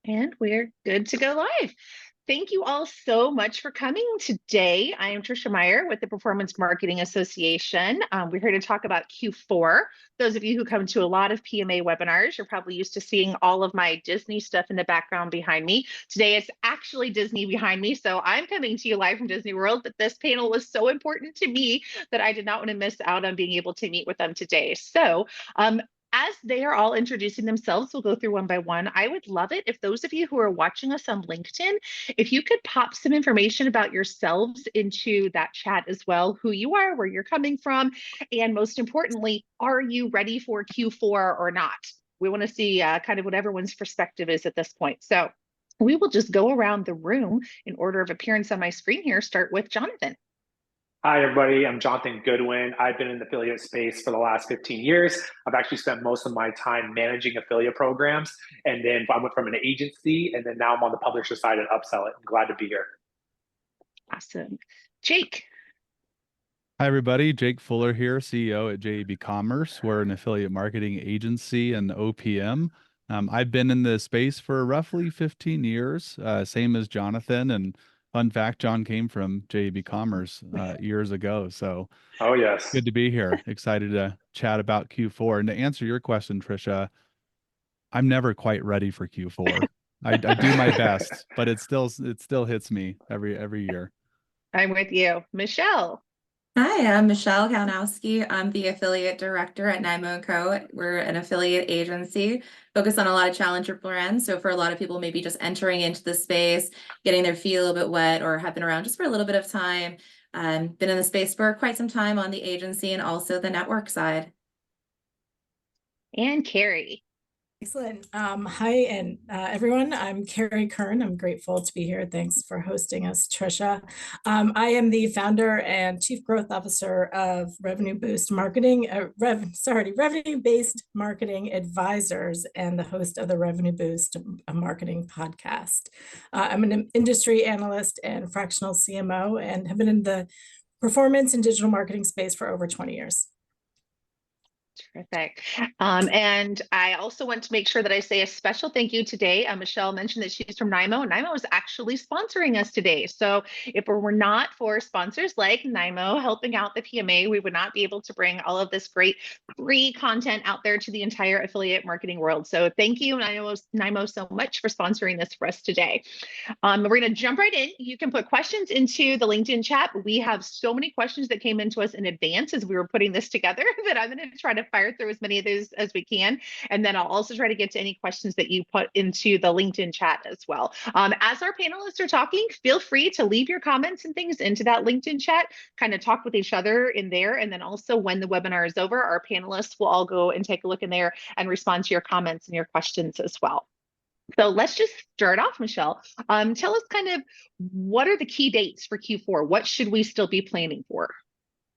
And we're good to go live. Thank you all so much for coming today. I am Tricia Meyer with the Performance Marketing Association. We're here to talk about Q4. Those of you who come to a lot of PMA webinars, you're probably used to seeing all of my Disney stuff in the background behind me. Today it's actually Disney behind me, so I'm coming to you live from Disney World, but this panel was so important to me that I did not want to miss out on being able to meet with them today. So as they are all introducing themselves, we'll go through one by one. I would love it if those of you who are watching us on LinkedIn, if you could pop some information about yourselves into that chat as well, who you are, where you're coming from, and most importantly, are you ready for Q4 or not? We want to see kind of what everyone's perspective is at this point. So we will just go around the room in order of appearance on my screen here. Start with Jonathan. Hi, everybody. I'm Jonathan Goodwin. I've been in the affiliate space for the last 15 years. I've actually spent most of my time managing affiliate programs. And then I went from an agency, and then now I'm on the publisher side at Upsellit. I'm glad to be here. Awesome. Jake. Hi, everybody. Jake Fuller here, CEO at JEBCommerce. We're an affiliate marketing agency and OPM. I've been in the space for roughly 15 years, same as Jonathan. And fun fact, John came from JEBCommerce years ago. So oh, yes, good to be here. Excited to chat about Q4. And to answer your question, Tricia, I'm never quite ready for Q4. I do my best, but it still hits me every year. I'm with you. Michelle. Hi, I'm Michelle Kalinowski. I'm the affiliate director at NYMO & Co. We're an affiliate agency focused on a lot of challenger brands. So for a lot of people, maybe just entering into the space, getting their feet a little bit wet, or have been around just for a little bit of time. Been in the space for quite some time on the agency and also the network side. And Kerry. Excellent. Hi, and everyone. I'm Kerry Curran. I'm grateful to be here. Thanks for hosting us, Tricia. I am the founder and chief growth officer of Revenue Based Marketing Advisors, and the host of the Revenue Boost Marketing podcast. I'm an industry analyst and fractional CMO, and have been in the performance and digital marketing space for over 20 years. Terrific. And I also want to make sure that I say a special thank you today. Michelle mentioned that she's from NYMO, and NYMO is actually sponsoring us today. So if it were not for sponsors like NYMO helping out the PMA, we would not be able to bring all of this great free content out there to the entire affiliate marketing world. So thank you, NYMO, so much for sponsoring this for us today. We're going to jump right in. You can put questions into the LinkedIn chat. We have so many questions that came into us in advance as we were putting this together that I'm going to try to fire through as many of those as we can. And then I'll also try to get to any questions that you put into the LinkedIn chat as well. As our panelists are talking, feel free to leave your comments and things into that LinkedIn chat, kind of talk with each other in there. And then also when the webinar is over, our panelists will all go and take a look in there and respond to your comments and your questions as well. So let's just start off, Michelle. Tell us kind of what are the key dates for Q4? What should we still be planning for?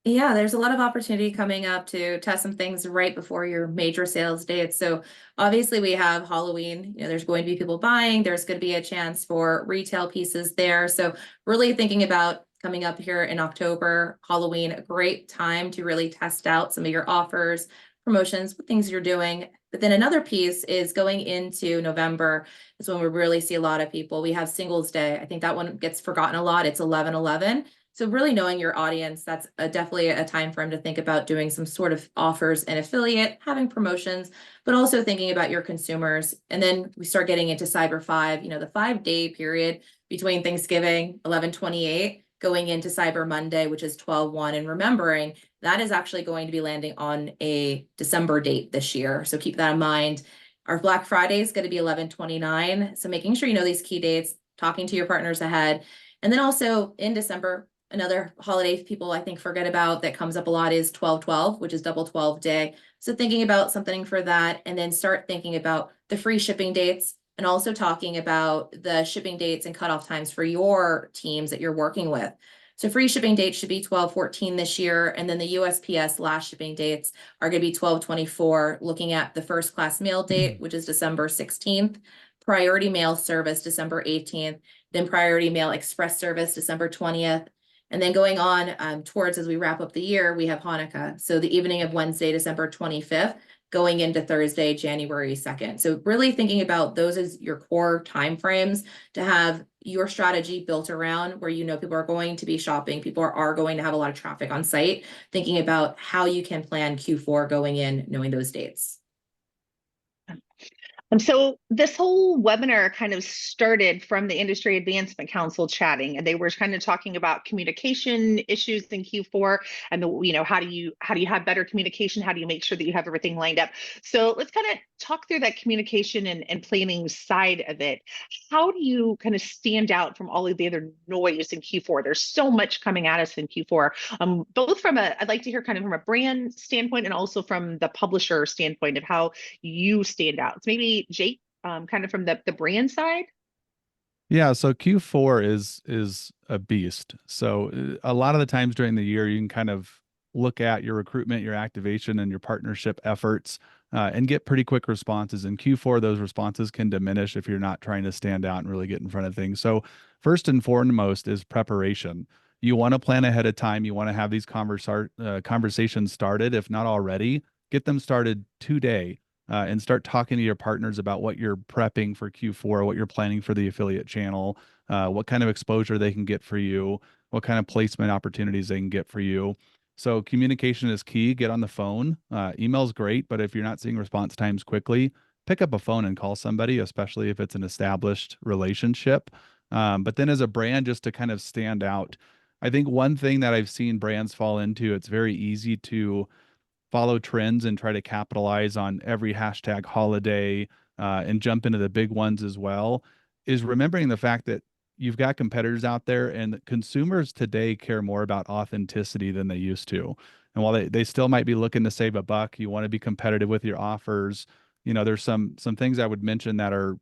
Yeah, there's a lot of opportunity coming up to test some things right before your major sales dates. So obviously we have Halloween, there's going to be people buying, there's going to be a chance for retail pieces there. So really thinking about coming up here in October, Halloween, a great time to really test out some of your offers, promotions, what things you're doing. But then another piece is going into November is when we really see a lot of people. We have Singles Day. I think that one gets forgotten a lot. It's 11/11. So really knowing your audience, that's definitely a time frame to think about doing some sort of offers and affiliate, having promotions, but also thinking about your consumers. And then we start getting into Cyber 5, the 5-day period between Thanksgiving, 11/28, going into Cyber Monday, which is 12/1, and remembering that is actually going to be landing on a December date this year. So keep that in mind. Our Black Friday is going to be 11/29. So making sure you know these key dates, talking to your partners ahead. And then also in December, another holiday people I think forget about that comes up a lot is 12/12, which is double 12 day. So thinking about something for that, and then start thinking about the free shipping dates, and also talking about the shipping dates and cutoff times for your teams that you're working with. So free shipping dates should be 12/14 this year, and then the USPS last shipping dates are going to be 12/24, looking at the first class mail date, which is December 16th, priority mail service December 18th, then priority mail express service December 20th. And then going on towards, as we wrap up the year, we have Hanukkah. So the evening of Wednesday, December 25th going into Thursday, January 2nd. So really thinking about those as your core timeframes to have your strategy built around where you know people are going to be shopping, people are going to have a lot of traffic on site, thinking about how you can plan Q4 going in, knowing those dates. So this whole webinar kind of started from the Industry Advancement Council chatting, and they were kind of talking about communication issues in Q4 and how do you have better communication? How do you make sure that you have everything lined up? So let's kind of talk through that communication and planning side of it. How do you kind of stand out from all of the other noise in Q4? There's so much coming at us in Q4, both I'd like to hear kind of from a brand standpoint and also from the publisher standpoint of how you stand out. So maybe Jake, kind of from the brand side. Yeah, so Q4 is a beast. So a lot of the times during the year, you can kind of look at your recruitment, your activation, and your partnership efforts and get pretty quick responses. In Q4, those responses can diminish if you're not trying to stand out and really get in front of things. So first and foremost is preparation. You want to plan ahead of time. You want to have these conversations started, if not already. Get them started today. And start talking to your partners about what you're prepping for Q4, what you're planning for the affiliate channel, what kind of exposure they can get for you, what kind of placement opportunities they can get for you. So communication is key. Get on the phone. Email's great, but if you're not seeing response times quickly, pick up a phone and call somebody, especially if it's an established relationship. But then as a brand, just to kind of stand out, I think one thing that I've seen brands fall into, it's very easy to follow trends and try to capitalize on every hashtag holiday and jump into the big ones as well, is remembering the fact that you've got competitors out there and consumers today care more about authenticity than they used to. And while they still might be looking to save a buck, you want to be competitive with your offers. There's some things I would mention that are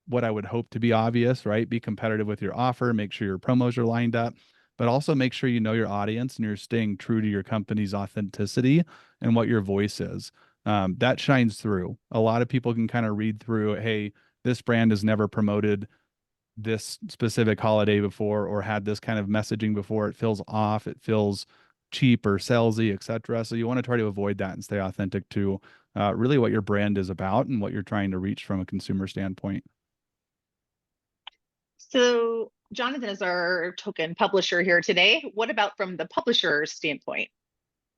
what I would hope to be obvious, right? Be competitive with your offer, make sure your promos are lined up, but also make sure you know your audience and you're staying true to your company's authenticity and what your voice is. That shines through. A lot of people can kind of read through, hey, this brand has never promoted this specific holiday before or had this kind of messaging before. It feels off, it feels cheap or salesy, etc. So you want to try to avoid that and stay authentic to really what your brand is about and what you're trying to reach from a consumer standpoint. So Jonathan is our token publisher here today. What about from the publisher's standpoint?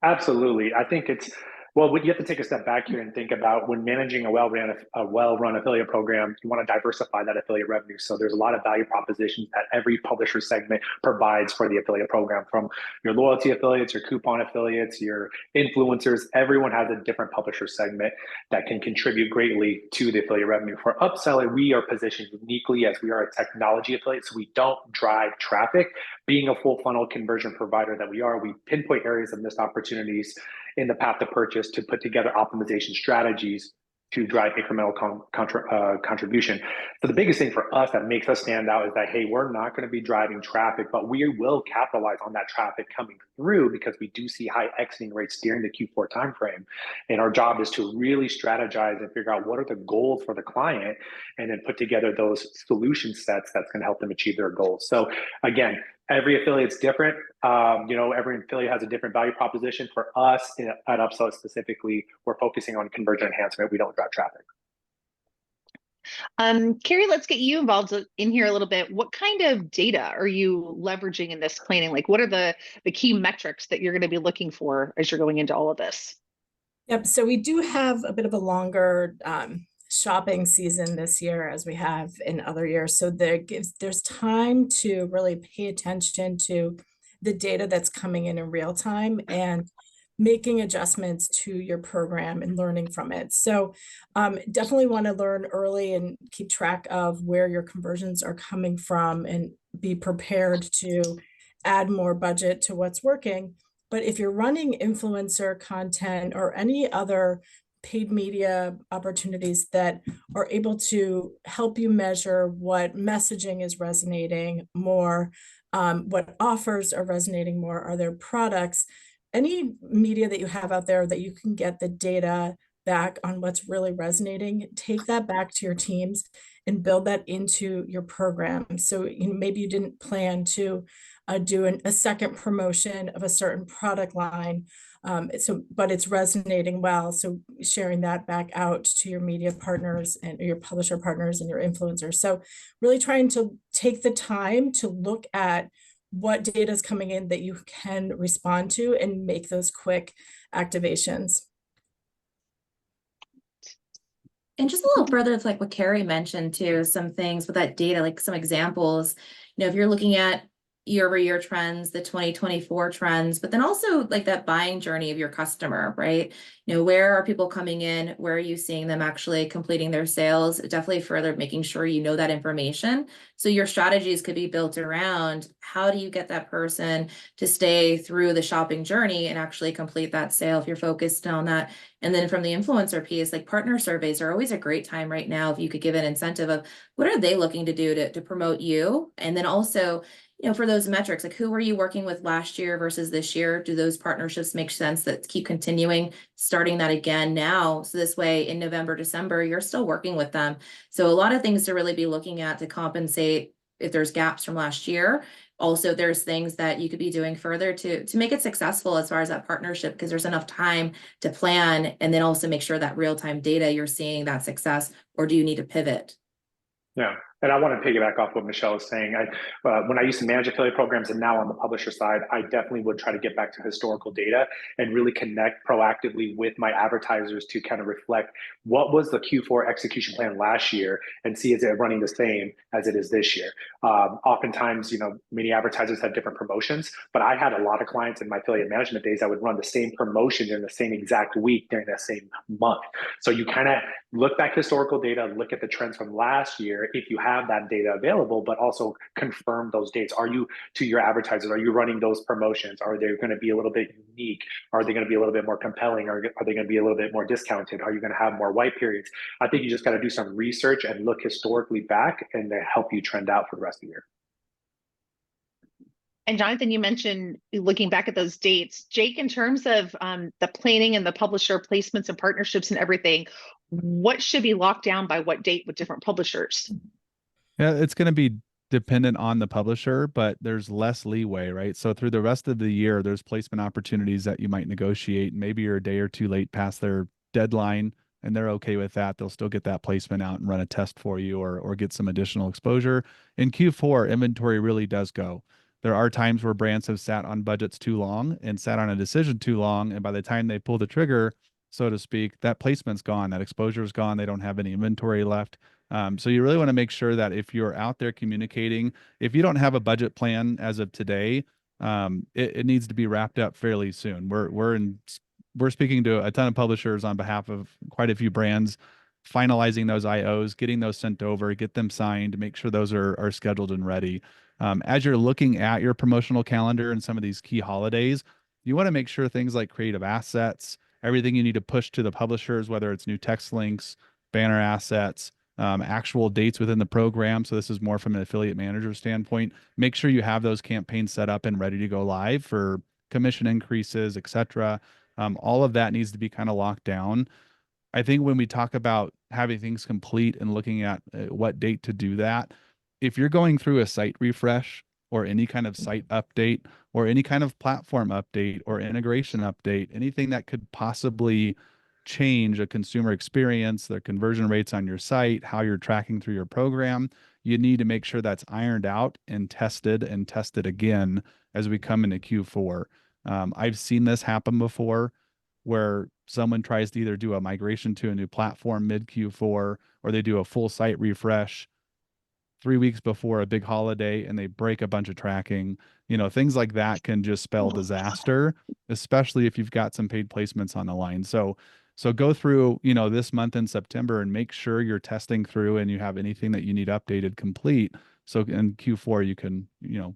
Absolutely. I think you have to take a step back here and think about when managing a well-run affiliate program, you want to diversify that affiliate revenue. So there's a lot of value propositions that every publisher segment provides for the affiliate program, from your loyalty affiliates, your coupon affiliates, your influencers. Everyone has a different publisher segment that can contribute greatly to the affiliate revenue. For Upsellit, we are positioned uniquely as we are a technology affiliate, so we don't drive traffic. Being a full funnel conversion provider that we are, we pinpoint areas of missed opportunities in the path to purchase to put together optimization strategies to drive incremental contribution. So the biggest thing for us that makes us stand out is that, hey, we're not going to be driving traffic, but we will capitalize on that traffic coming through because we do see high exiting rates during the Q4 timeframe. And our job is to really strategize and figure out what are the goals for the client and then put together those solution sets that's going to help them achieve their goals. So again, every affiliate's different. Every affiliate has a different value proposition. For us at Upsellit specifically, we're focusing on conversion enhancement. We don't drive traffic. Kerry, let's get you involved in here a little bit. What kind of data are you leveraging in this planning? Like, what are the key metrics that you're going to be looking for as you're going into all of this? Yep. So we do have a bit of a longer shopping season this year as we have in other years. So there's time to really pay attention to the data that's coming in real time and making adjustments to your program and learning from it. So definitely want to learn early and keep track of where your conversions are coming from and be prepared to add more budget to what's working. But if you're running influencer content or any other paid media opportunities that are able to help you measure what messaging is resonating more, what offers are resonating more, are there products, any media that you have out there that you can get the data back on what's really resonating, take that back to your teams and build that into your program. So maybe you didn't plan to do a second promotion of a certain product line, But it's resonating well. So sharing that back out to your media partners and your publisher partners and your influencers. So really trying to take the time to look at what data is coming in that you can respond to and make those quick activations. And just a little further, like what Kerry mentioned too, some things with that data, like some examples, if you're looking at year-over-year trends, the 2024 trends, but then also like that buying journey of your customer, right? Where are people coming in? Where are you seeing them actually completing their sales? Definitely further making sure you know that information. So your strategies could be built around how do you get that person to stay through the shopping journey and actually complete that sale if you're focused on that. And then from the influencer piece, like partner surveys are always a great time right now if you could give an incentive of what are they looking to do to promote you? And then also, for those metrics, like who were you working with last year versus this year? Do those partnerships make sense that keep continuing, starting that again now? So this way in November, December, you're still working with them. So a lot of things to really be looking at to compensate if there's gaps from last year. Also, there's things that you could be doing further to make it successful as far as that partnership, because there's enough time to plan and then also make sure that real-time data you're seeing that success, or do you need to pivot? Yeah. And I want to piggyback off what Michelle was saying. When I used to manage affiliate programs and now on the publisher side, I definitely would try to get back to historical data and really connect proactively with my advertisers to kind of reflect what was the Q4 execution plan last year and see is it running the same as it is this year. Oftentimes, many advertisers have different promotions, but I had a lot of clients in my affiliate management days that would run the same promotion in the same exact week during that same month. So you kind of look back historical data, look at the trends from last year if you have that data available, but also confirm those dates. Are you, to your advertisers, are you running those promotions? Are they going to be a little bit unique? Are they going to be a little bit more compelling? Are they going to be a little bit more discounted? Are you going to have more white periods? I think you just got to do some research and look historically back, and they help you trend out for the rest of the year. And Jonathan, you mentioned looking back at those dates. Jake, in terms of the planning and the publisher placements and partnerships and everything, what should be locked down by what date with different publishers? Yeah, it's going to be dependent on the publisher, but there's less leeway, right? So through the rest of the year, there's placement opportunities that you might negotiate. Maybe you're a day or two late past their deadline and they're okay with that. They'll still get that placement out and run a test for you or get some additional exposure. In Q4, inventory really does go. There are times where brands have sat on budgets too long and sat on a decision too long. And by the time they pull the trigger, so to speak, that placement's gone, that exposure is gone. They don't have any inventory left. So you really want to make sure that if you're out there communicating, if you don't have a budget plan as of today, it needs to be wrapped up fairly soon. We're speaking to a ton of publishers on behalf of quite a few brands, finalizing those IOs, getting those sent over, get them signed, make sure those are scheduled and ready. As you're looking at your promotional calendar and some of these key holidays, you want to make sure things like creative assets, everything you need to push to the publishers, whether it's new text links, banner assets, actual dates within the program. So this is more from an affiliate manager standpoint. Make sure you have those campaigns set up and ready to go live for commission increases, etc. All of that needs to be kind of locked down. I think when we talk about having things complete and looking at what date to do that, if you're going through a site refresh or any kind of site update or any kind of platform update or integration update, anything that could possibly change a consumer experience, their conversion rates on your site, how you're tracking through your program, you need to make sure that's ironed out and tested again as we come into Q4. I've seen this happen before where someone tries to either do a migration to a new platform mid Q4 or they do a full site refresh 3 weeks before a big holiday and they break a bunch of tracking. Things like that can just spell disaster, especially if you've got some paid placements on the line. So go through, this month in September and make sure you're testing through and you have anything that you need updated complete. So in Q4, you can,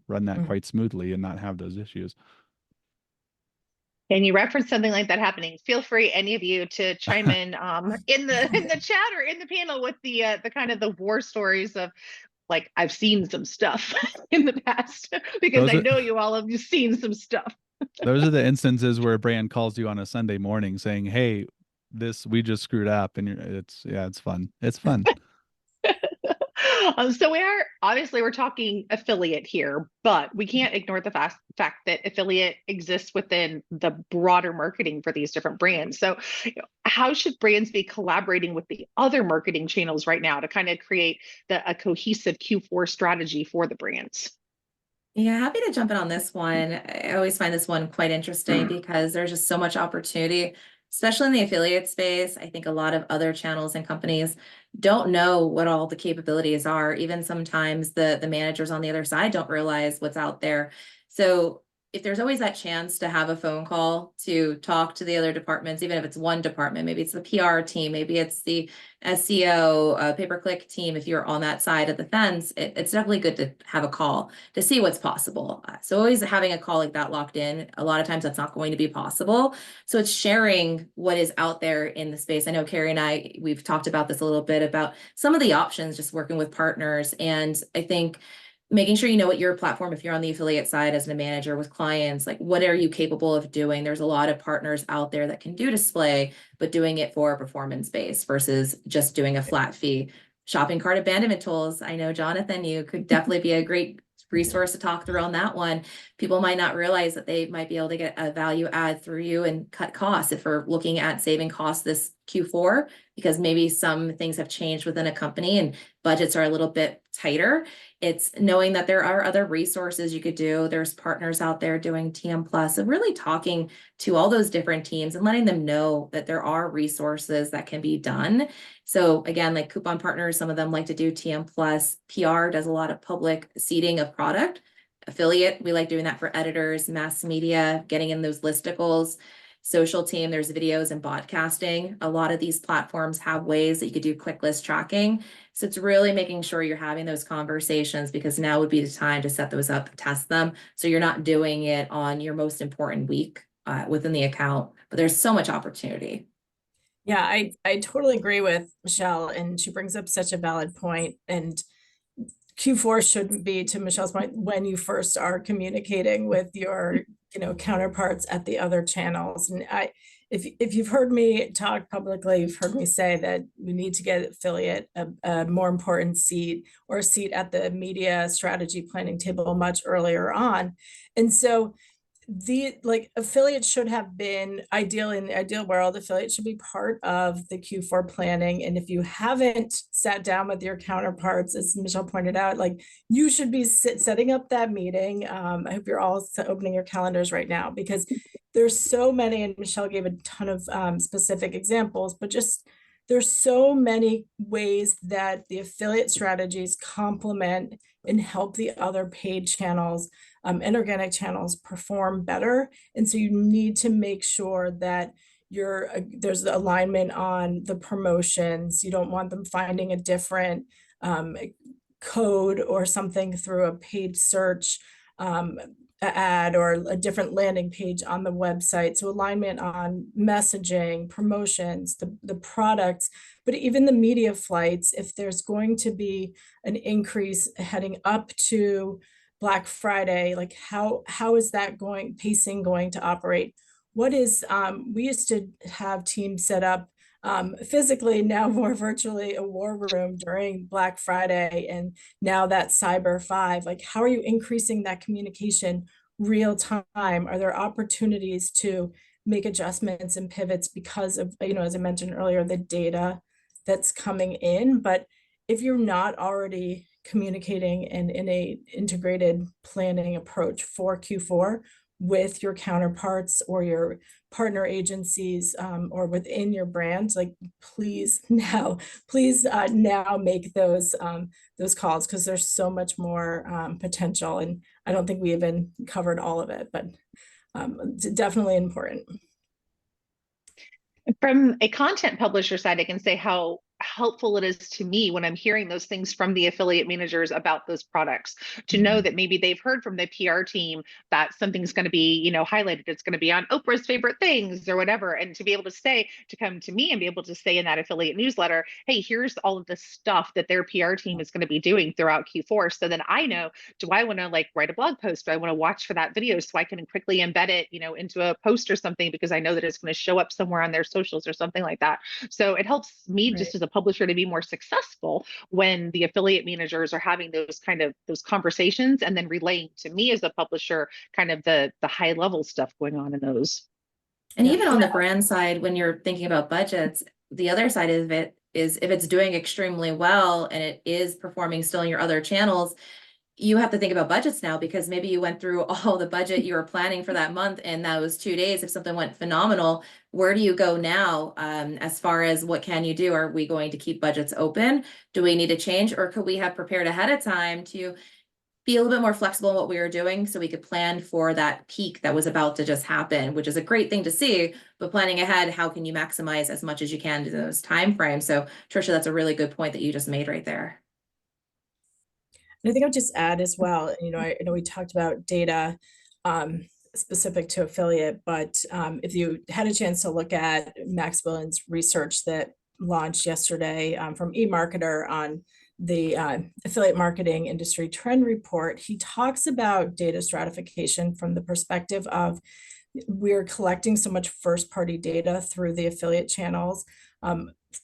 run that quite smoothly and not have those issues. And you reference something like that happening. Feel free, any of you, to chime in the chat or in the panel with the kind of the war stories of, like, I've seen some stuff in the past because I know you all have seen some stuff. Those are the instances where a brand calls you on a Sunday morning saying, "Hey, we just screwed up," and it's fun. It's fun. So we're talking affiliate here, but we can't ignore the fact that affiliate exists within the broader marketing for these different brands. So how should brands be collaborating with the other marketing channels right now to kind of create a cohesive Q4 strategy for the brands? Yeah, happy to jump in on this one. I always find this one quite interesting because there's just so much opportunity, especially in the affiliate space. I think a lot of other channels and companies don't know what all the capabilities are. Even sometimes the managers on the other side don't realize what's out there. So if there's always that chance to have a phone call to talk to the other departments, even if it's one department, maybe it's the PR team, maybe it's the SEO, pay-per-click team, if you're on that side of the fence, it's definitely good to have a call to see what's possible. So always having a call like that locked in, a lot of times that's not going to be possible. So it's sharing what is out there in the space. I know Kerry and I, we've talked about this a little bit about some of the options, just working with partners. And I think making sure you know what your platform, if you're on the affiliate side as a manager with clients, like what are you capable of doing? There's a lot of partners out there that can do display, but doing it for a performance base versus just doing a flat fee. Shopping cart abandonment tools. I know, Jonathan, you could definitely be a great resource to talk through on that one. People might not realize that they might be able to get a value add through you and cut costs if we're looking at saving costs this Q4, because maybe some things have changed within a company and budgets are a little bit tighter. It's knowing that there are other resources you could do. There's partners out there doing TM Plus, and really talking to all those different teams and letting them know that there are resources that can be done. So again, like coupon partners, some of them like to do TM Plus. PR does a lot of public seeding of product. Affiliate, we like doing that for editors, mass media, getting in those listicles. Social team, there's videos and podcasting. A lot of these platforms have ways that you could do quick list tracking. So it's really making sure you're having those conversations, because now would be the time to set those up, test them. So you're not doing it on your most important week within the account, but there's so much opportunity. Yeah, I totally agree with Michelle, and she brings up such a valid point. And Q4 shouldn't be, to Michelle's point, when you first are communicating with your, counterparts at the other channels. And if you've heard me talk publicly, you've heard me say that we need to get affiliate a more important seat, or a seat at the media strategy planning table much earlier on. And so affiliates should have been in the ideal world, affiliates should be part of the Q4 planning. And if you haven't sat down with your counterparts, as Michelle pointed out, you should be setting up that meeting. I hope you're all opening your calendars right now, because there's so many, and Michelle gave a ton of specific examples, but just there's so many ways that the affiliate strategies complement and help the other paid channels and organic channels perform better. And so you need to make sure that there's alignment on the promotions. You don't want them finding a different code or something through a paid search ad or a different landing page on the website. So alignment on messaging, promotions, the products, but even the media flights. If there's going to be an increase heading up to Black Friday, how is that pacing going to operate? What is, we used to have teams set up physically, now more virtually, a war room during Black Friday, and now that Cyber 5. How are you increasing that communication real time? Are there opportunities to make adjustments and pivots because of, as I mentioned earlier, the data that's coming in? But if you're not already communicating in a integrated planning approach for Q4 with your counterparts or your partner agencies or within your brands, please now make those calls, because there's so much more potential. And I don't think we even covered all of it, but definitely important. From a content publisher side, I can say how helpful it is to me when I'm hearing those things from the affiliate managers about those products, to know that maybe they've heard from the PR team that something's going to be, highlighted. It's going to be on Oprah's favorite things or whatever. And to be able to come to me and be able to say in that affiliate newsletter, hey, here's all of the stuff that their PR team is going to be doing throughout Q4. So then I know, do I want to write a blog post? Do I want to watch for that video so I can quickly embed it, into a post or something, because I know that it's going to show up somewhere on their socials or something like that. So it helps me just as a the publisher to be more successful when the affiliate managers are having those conversations and then relaying to me as a publisher kind of the high level stuff going on in those. And even on the brand side, when you're thinking about budgets, the other side of it is if it's doing extremely well and it is performing still in your other channels, you have to think about budgets now, because maybe you went through all the budget you were planning for that month and that was 2 days. If something went phenomenal, where do you go now? As far as what can you do? Are we going to keep budgets open? Do we need to change, or could we have prepared ahead of time to be a little bit more flexible in what we were doing so we could plan for that peak that was about to just happen, which is a great thing to see, but planning ahead, how can you maximize as much as you can to those time frames? So Tricia, that's a really good point that you just made right there. And I think I'll just add as well, you know, I know we talked about data specific to affiliate, but if you had a chance to look at Max Williams' research that launched yesterday from eMarketer on the affiliate marketing industry trend report, he talks about data stratification from the perspective of we're collecting so much first-party data through the affiliate channels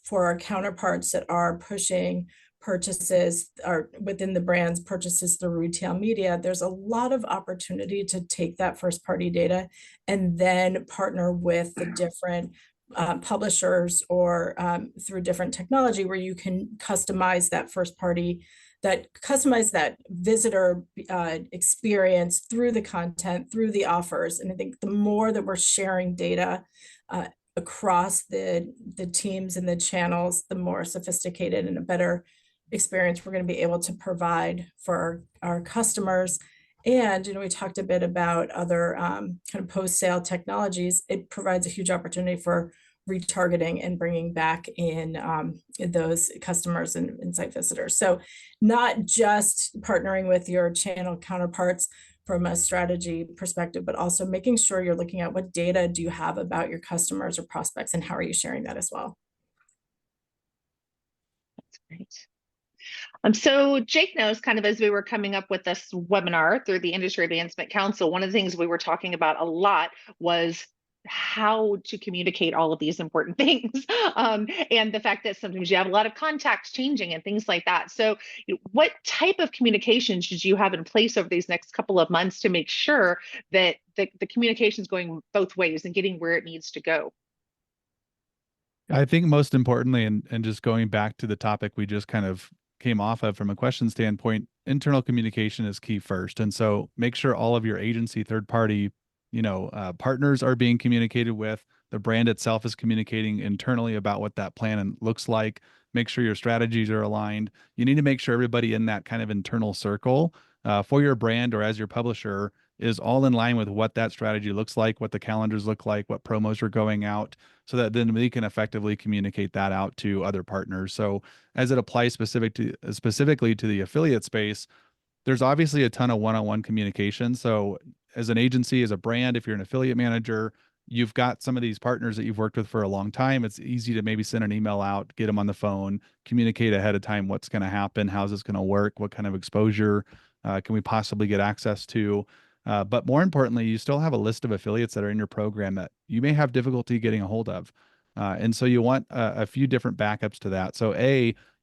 for our counterparts that are pushing purchases or within the brands purchases through retail media. There's a lot of opportunity to take that first-party data and then partner with the different publishers or through different technology where you can customize that first party, customize that visitor experience through the content, through the offers. And I think the more that we're sharing data across the teams and the channels, the more sophisticated and a better experience we're going to be able to provide for our customers. And, you know, we talked a bit about other kind of post-sale technologies. It provides a huge opportunity for retargeting and bringing back in those customers and site visitors. So not just partnering with your channel counterparts from a strategy perspective, but also making sure you're looking at what data do you have about your customers or prospects and how are you sharing that as well. That's great. So Jake knows, kind of as we were coming up with this webinar through the Industry Advancement Council, one of the things we were talking about a lot was how to communicate all of these important things, and the fact that sometimes you have a lot of contacts changing and things like that. So what type of communication should you have in place over these next couple of months to make sure that the communication is going both ways and getting where it needs to go? I think most importantly, and just going back to the topic we just kind of came off of from a question standpoint, internal communication is key first. And so make sure all of your agency, third party, partners are being communicated with. The brand itself is communicating internally about what that plan looks like. Make sure your strategies are aligned. You need to make sure everybody in that kind of internal circle for your brand or as your publisher is all in line with what that strategy looks like, what the calendars look like, what promos are going out, so that then we can effectively communicate that out to other partners. So as it applies specifically to the affiliate space, there's obviously a ton of one-on-one communication. So as an agency, as a brand, if you're an affiliate manager, you've got some of these partners that you've worked with for a long time. It's easy to maybe send an email out, get them on the phone, communicate ahead of time what's going to happen, how's this going to work, what kind of exposure can we possibly get access to. But more importantly, you still have a list of affiliates that are in your program that you may have difficulty getting a hold of. And so you want a few different backups to that. So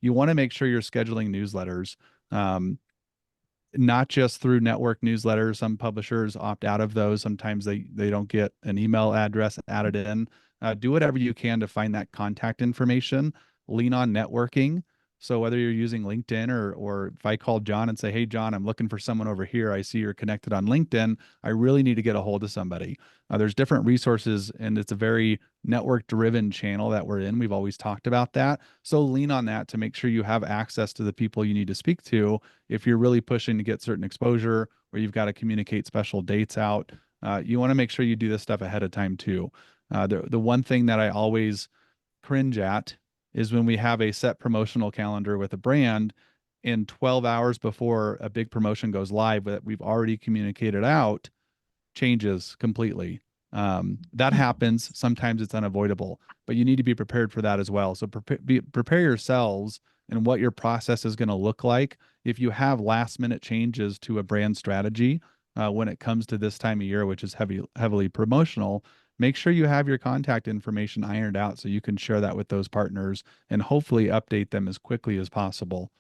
you want to make sure you're scheduling newsletters, not just through network newsletters. Some publishers opt out of those. Sometimes they don't get an email address added in. Do whatever you can to find that contact information. Lean on networking. So whether you're using LinkedIn or if I call John and say, hey, John, I'm looking for someone over here. I see you're connected on LinkedIn. I really need to get a hold of somebody. There's different resources, and it's a very network-driven channel that we're in. We've always talked about that. So lean on that to make sure you have access to the people you need to speak to if you're really pushing to get certain exposure or you've got to communicate special dates out. You want to make sure you do this stuff ahead of time too. The one thing that I always cringe at is when we have a set promotional calendar with a brand and 12 hours before a big promotion goes live that we've already communicated out changes completely. That happens. Sometimes it's unavoidable, but you need to be prepared for that as well. So prepare yourselves and what your process is going to look like if you have last minute changes to a brand strategy when it comes to this time of year, which is heavily promotional. make sure you have your contact information ironed out so you can share that with those partners and hopefully update them as quickly as possible.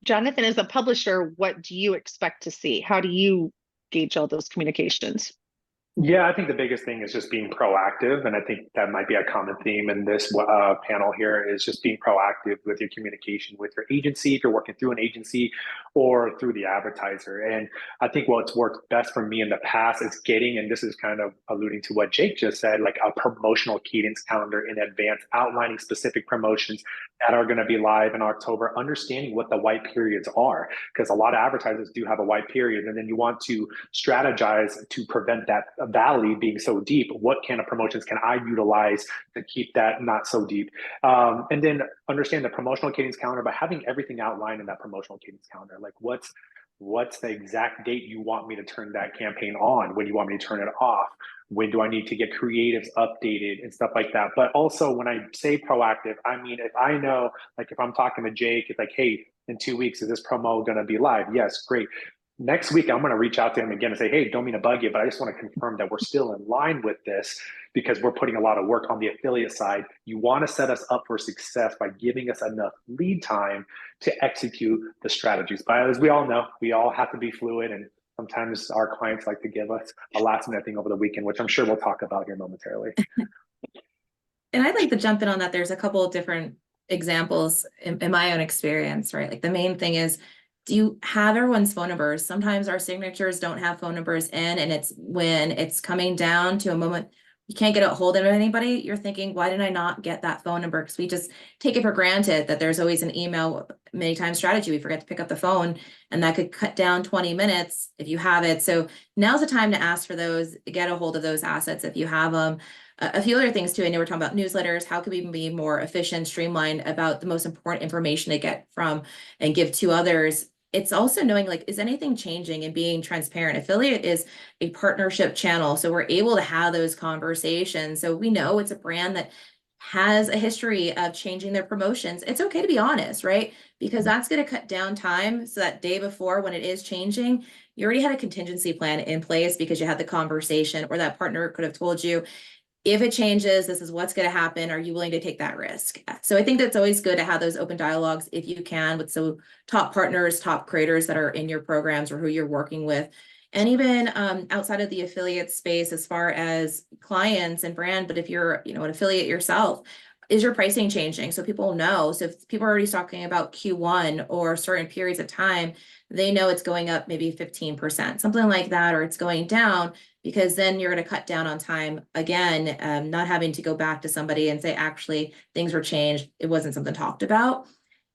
Jonathan, as a publisher, what do you expect to see? How do you gauge all those communications? Yeah, I think the biggest thing is just being proactive. And I think that might be a common theme in this panel here is just being proactive with your communication with your agency, if you're working through an agency or through the advertiser. And I think what's worked best for me in the past is getting, and this is kind of alluding to what Jake just said, like a promotional cadence calendar in advance, outlining specific promotions that are going to be live in October, understanding what the white periods are, because a lot of advertisers do have a white period, and then you want to strategize to prevent that valley being so deep. What kind of promotions can I utilize to keep that not so deep? And then understand the promotional cadence calendar by having everything outlined in that promotional cadence calendar. Like what's the exact date you want me to turn that campaign on, when you want me to turn it off, when do I need to get creatives updated and stuff like that. But also when I say proactive, I mean, if I know, like if I'm talking to Jake, it's like, hey, in 2 weeks, is this promo going to be live? Yes, great. Next week, I'm going to reach out to him again and say, hey, don't mean to bug you, but I just want to confirm that we're still in line with this because we're putting a lot of work on the affiliate side. You want to set us up for success by giving us enough lead time to execute the strategies. But as we all know, we all have to be fluid, and sometimes our clients like to give us a last minute thing over the weekend, which I'm sure we'll talk about here momentarily. And I'd like to jump in on that. There's a couple of different examples in my own experience, right? Like the main thing is, do you have everyone's phone numbers? Sometimes our signatures don't have phone numbers in, and it's when it's coming down to a moment you can't get a hold of anybody, you're thinking, why did I not get that phone number? Because we just take it for granted that there's always an email, many times strategy. We forget to pick up the phone, and that could cut down 20 minutes if you have it. So now's the time to ask for those, get a hold of those assets if you have them. A few other things too. I know we're talking about newsletters. How can we be more efficient, streamlined about the most important information to get from and give to others? It's also knowing, like, is anything changing and being transparent. Affiliate is a partnership channel, so we're able to have those conversations. So we know it's a brand that has a history of changing their promotions. It's okay to be honest, right? Because that's going to cut down time. So that day before, when it is changing, you already had a contingency plan in place because you had the conversation, or that partner could have told you, if it changes, this is what's going to happen. Are you willing to take that risk? So I think that's always good to have those open dialogues if you can with top partners, top creators that are in your programs or who you're working with. And even outside of the affiliate space, as far as clients and brand, but if you're an affiliate yourself, is your pricing changing? So people know. So if people are already talking about Q1 or certain periods of time, they know it's going up maybe 15%, something like that, or it's going down, because then you're going to cut down on time again, not having to go back to somebody and say, actually, things were changed. It wasn't something talked about.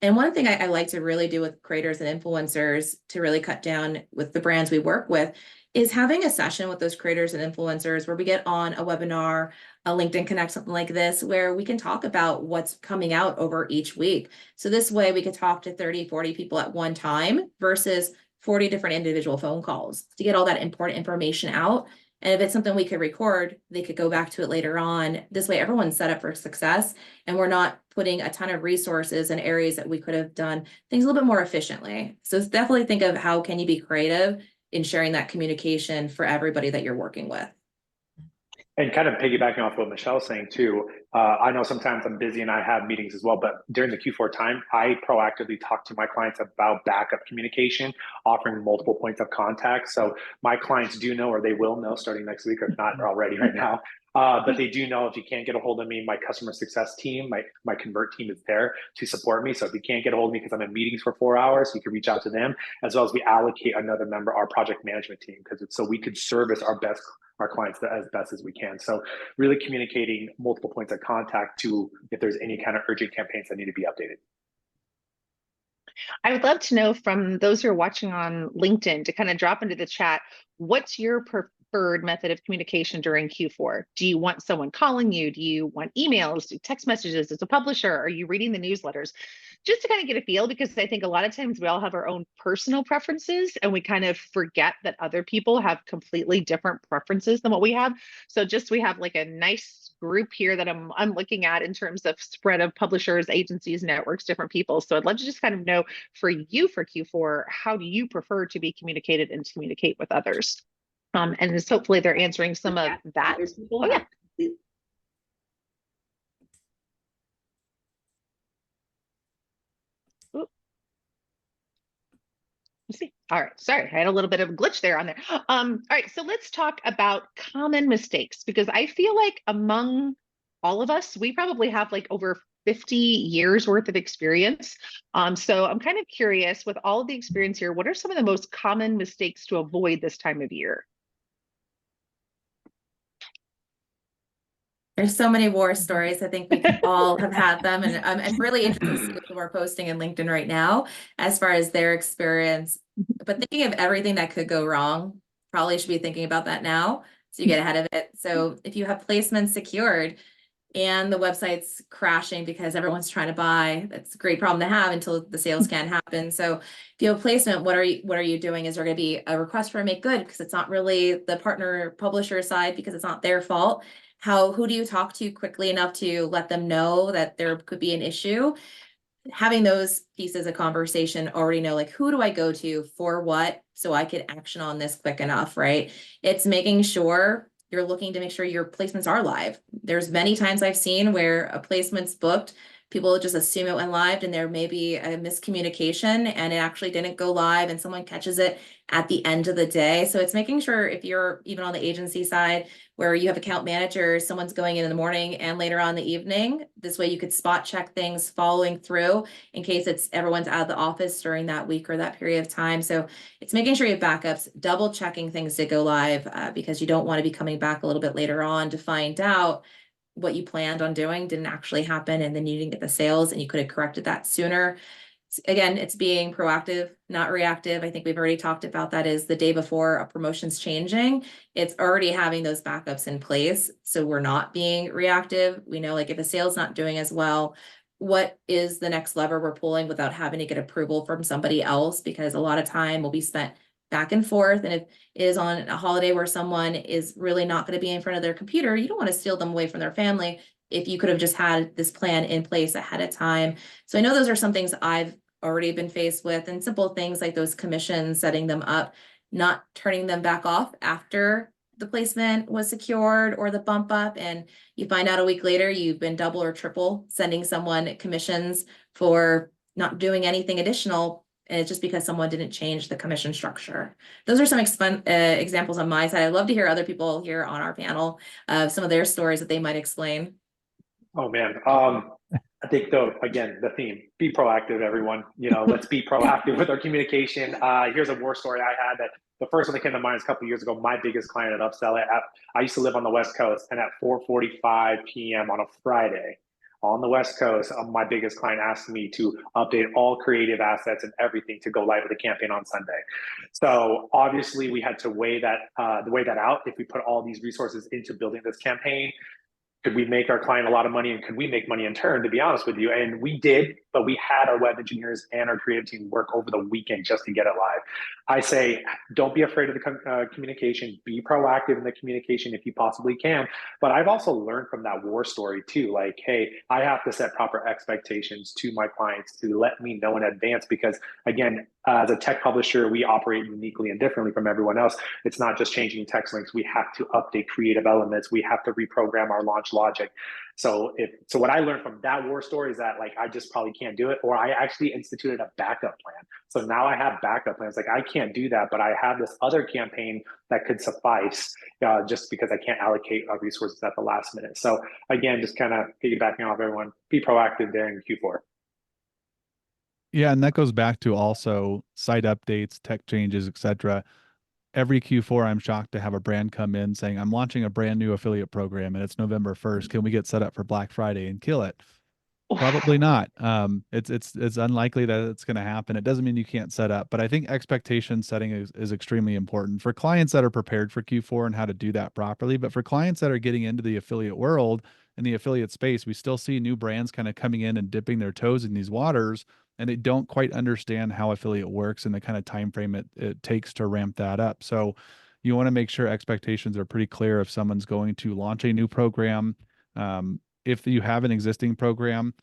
And one thing I like to really do with creators and influencers to really cut down with the brands we work with is having a session with those creators and influencers where we get on a webinar, a LinkedIn Connect, something like this, where we can talk about what's coming out over each week. So this way we could talk to 30, 40 people at one time versus 40 different individual phone calls to get all that important information out. And if it's something we could record, they could go back to it later on. This way everyone's set up for success, and we're not putting a ton of resources in areas that we could have done things a little bit more efficiently. So definitely think of how can you be creative in sharing that communication for everybody that you're working with. And kind of piggybacking off what Michelle's saying too, I know sometimes I'm busy and I have meetings as well, but during the Q4 time, I proactively talk to my clients about backup communication, offering multiple points of contact. So my clients do know, or they will know starting next week, or if not, they're already right now. But they do know if you can't get a hold of me, my customer success team, my convert team is there to support me. So if you can't get a hold of me because I'm in meetings for 4 hours, you can reach out to them, as well as we allocate another member, our project management team, because it's so we could service our clients as best as we can. So really communicating multiple points of contact to if there's any kind of urgent campaigns that need to be updated. I would love to know from those who are watching on LinkedIn to kind of drop into the chat, what's your preferred method of communication during Q4? Do you want someone calling you? Do you want emails, text messages as a publisher? Are you reading the newsletters? Just to kind of get a feel, because I think a lot of times we all have our own personal preferences and we kind of forget that other people have completely different preferences than what we have. So just we have like a nice group here that I'm looking at in terms of spread of publishers, agencies, networks, different people. So I'd love to just kind of know for you for Q4, how do you prefer to be communicated and to communicate with others? And just hopefully they're answering some of that. Oh yeah. Oop. Let's see. All right. Sorry, I had a little bit of a glitch there on there. All right. So let's talk about common mistakes, because I feel like among all of us, we probably have like over 50 years worth of experience. So I'm kind of curious, with all of the experience here, what are some of the most common mistakes to avoid this time of year? There's so many war stories. I think we can all have had them, and I'm really interested to see what people are posting in LinkedIn right now as far as their experience. But thinking of everything that could go wrong, probably should be thinking about that now so you get ahead of it. So if you have placements secured and the website's crashing because everyone's trying to buy, that's a great problem to have until the sales can't happen. So if you have a placement, what are you doing? Is there going to be a request for a make good because it's not really the partner publisher side because it's not their fault? Who do you talk to quickly enough to let them know that there could be an issue? Having those pieces of conversation already know, like, who do I go to for what, so I could action on this quick enough, right? It's making sure you're looking to make sure your placements are live. There's many times I've seen where a placement's booked, people just assume it went live, and there may be a miscommunication and it actually didn't go live, and someone catches it at the end of the day. So it's making sure, if you're even on the agency side where you have account managers, someone's going in the morning and later on in the evening, this way you could spot check things following through in case everyone's out of the office during that week or that period of time. So it's making sure you have backups, double checking things to go live, because you don't want to be coming back a little bit later on to find out what you planned on doing didn't actually happen, and then you didn't get the sales and you could have corrected that sooner. Again, it's being proactive, not reactive. I think we've already talked about that. Is the day before a promotion's changing, it's already having those backups in place. So we're not being reactive. We know, like, if a sale's not doing as well, what is the next lever we're pulling without having to get approval from somebody else? Because a lot of time will be spent back and forth. And if it is on a holiday where someone is really not going to be in front of their computer, you don't want to steal them away from their family if you could have just had this plan in place ahead of time. So I know those are some things I've already been faced with, and simple things like those commissions, setting them up, not turning them back off after the placement was secured or the bump up, and you find out a week later you've been double or triple sending someone commissions for not doing anything additional, and it's just because someone didn't change the commission structure. Those are some examples on my side. I'd love to hear other people here on our panel of some of their stories that they might explain. Oh man, I think the theme, be proactive, everyone. Let's be proactive with our communication. Here's a war story I had. That the first one that came to mind is a couple of years ago. My biggest client at Upsellit, I used to live on the West Coast, and at 4:45 p.m. on a Friday on the West Coast, my biggest client asked me to update all creative assets and everything to go live with the campaign on Sunday. So obviously we had to weigh that out. If we put all these resources into building this campaign, could we make our client a lot of money, and could we make money in turn, to be honest with you? And we did, but we had our web engineers and our creative team work over the weekend just to get it live. I say, don't be afraid of the communication, be proactive in the communication if you possibly can. But I've also learned from that war story too, like, hey, I have to set proper expectations to my clients to let me know in advance, because again, as a tech publisher, we operate uniquely and differently from everyone else. It's not just changing text links. We have to update creative elements. We have to reprogram our launch logic. So what I learned from that war story is that, like, I just probably can't do it, or I actually instituted a backup plan. So now I have backup plans. Like, I can't do that, but I have this other campaign that could suffice, just because I can't allocate resources at the last minute. So again, just kind of piggybacking off everyone, be proactive there in Q4. Yeah, and that goes back to also site updates, tech changes, etc. Every Q4, I'm shocked to have a brand come in saying, I'm launching a brand new affiliate program and it's November 1st. Can we get set up for Black Friday and kill it? Probably not. It's unlikely that it's going to happen. It doesn't mean you can't set up, but I think expectation setting is extremely important for clients that are prepared for Q4 and how to do that properly. But for clients that are getting into the affiliate world and the affiliate space, we still see new brands kind of coming in and dipping their toes in these waters, and they don't quite understand how affiliate works and the kind of time frame it takes to ramp that up. So you want to make sure expectations are pretty clear if someone's going to launch a new program. If you have an existing program,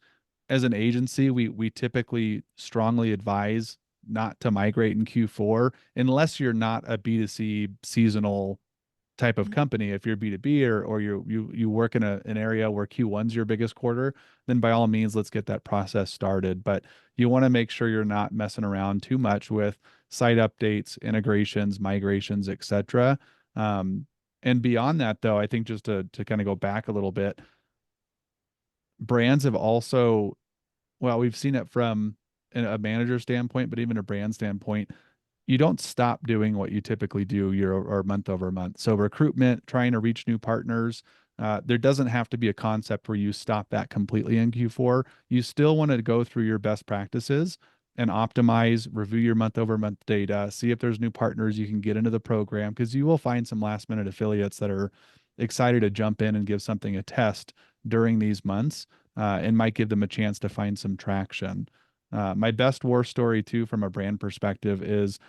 as an agency, we typically strongly advise not to migrate in Q4 unless you're not a B2C seasonal type of company. If you're B2B or you work in an area where Q1's your biggest quarter, then by all means, let's get that process started. But you want to make sure you're not messing around too much with site updates, integrations, migrations, etc. And beyond that, though, I think just to kind of go back a little bit, brands have also, well, we've seen it from a manager standpoint, but even a brand standpoint, you don't stop doing what you typically do year or month over month. So recruitment, trying to reach new partners, there doesn't have to be a concept where you stop that completely in Q4. You still want to go through your best practices and optimize, review your month over month data, see if there's new partners you can get into the program, because you will find some last minute affiliates that are excited to jump in and give something a test during these months, and might give them a chance to find some traction. My best war story too, from a brand perspective, is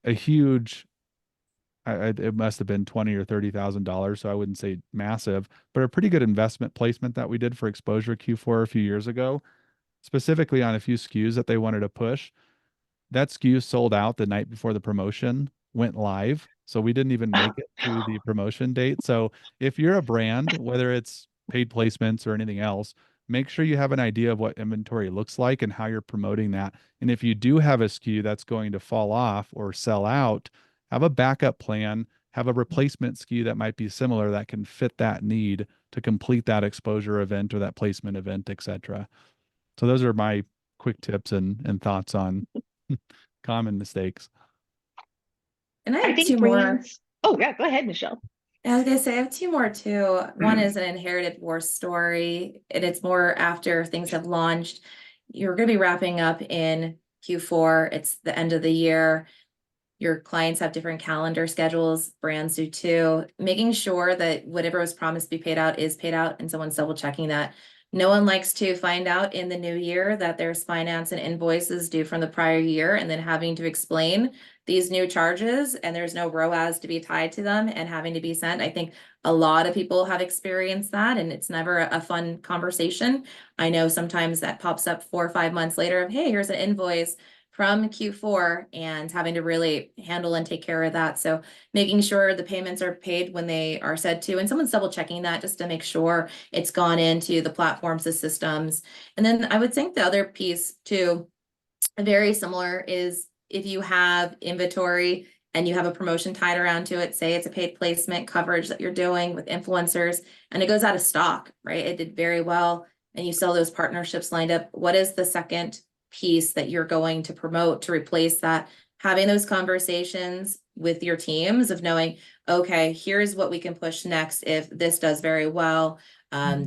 a huge, it must have been $20,000 or $30,000, so I wouldn't say massive, but a pretty good investment placement that we did for Exposure Q4 a few years ago, specifically on a few SKUs that they wanted to push. That SKU sold out the night before the promotion went live, so we didn't even make it to the promotion date. So if you're a brand, whether it's paid placements or anything else, make sure you have an idea of what inventory looks like and how you're promoting that. And if you do have a SKU that's going to fall off or sell out, have a backup plan, have a replacement SKU that might be similar that can fit that need to complete that exposure event or that placement event, etc. So those are my quick tips and thoughts on common mistakes. And I I have think two more. brands. Oh yeah, go ahead, Michelle. I was gonna say I have two more too. One is an inherited war story, and it's more after things have launched. You're gonna be wrapping up in Q4. It's the end of the year. Your clients have different calendar schedules, brands do too. Making sure that whatever was promised to be paid out is paid out, and someone's double checking that. No one likes to find out in the new year that there's finance and invoices due from the prior year and then having to explain these new charges and there's no ROAS to be tied to them and having to be sent. I think a lot of people have experienced that, and it's never a fun conversation. I know sometimes that pops up 4 or 5 months later of, hey, here's an invoice from Q4, and having to really handle and take care of that. So making sure the payments are paid when they are said to, and someone's double checking that just to make sure it's gone into the platforms, the systems. And then I would think the other piece too, very similar, is if you have inventory and you have a promotion tied around to it, say it's a paid placement coverage that you're doing with influencers and it goes out of stock, right? It did very well and you sell those partnerships lined up. What is the second piece that you're going to promote to replace that? Having those conversations with your teams of knowing, okay, here's what we can push next if this does very well.